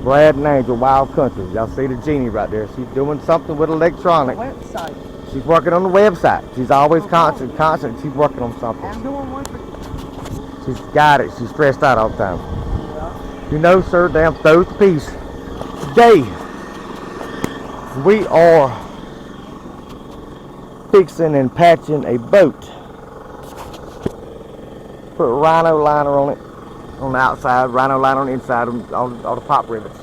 Brad and Angel, Wild Country. Y'all see the genie right there. She's doing something with electronics. Website. She's working on the website. She's always constant. She's working on something. I'm doing one for She's got it. She's stressed out all the time. You know, sir, damn throws the piece. Today, we are fixing and patching a boat. Put a rhino liner on it, on the outside, rhino liner on the inside, all the pop rivets.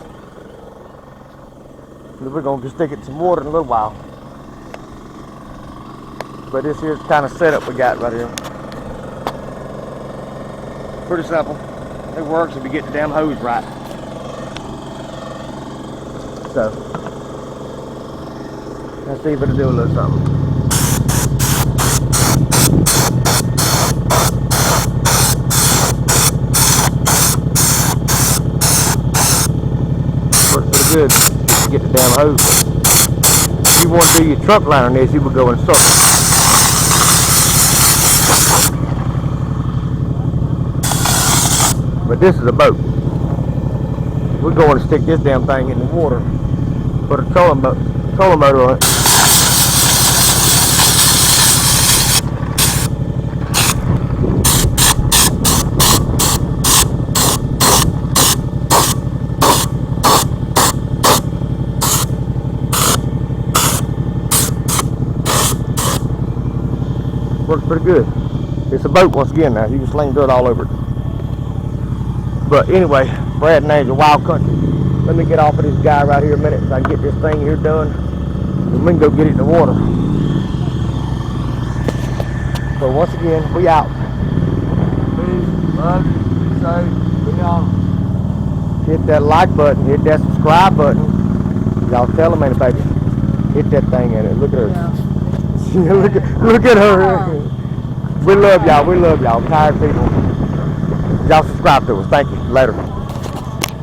And we're going to stick it in some water in a little while. But this here's the kind of setup we got right here. Pretty simple. It works if you get the damn hose right. So, let's see if it'll do a little something. Works pretty good to get the damn hose. If you want to do your trunk line on this, you would go in circles. But this is a boat. We're going to stick this damn thing in the water. Put a trolling motor on it. Works pretty good. It's a boat once again now. You can sling dirt all over it. But anyway, Brad and Angel, Wild Country. Let me get off of this guy right here a minute so I can get this thing here done. And we can go get it in the water. So once again, we out. Peace, love you, be safe, be on. Hit that like button, hit that subscribe button. Y'all tell them, ain't it, baby? Hit that thing in it. Look at her. Yeah. look at her. We love y'all. We love y'all. Tired people. Y'all subscribe to us. Thank you. Later.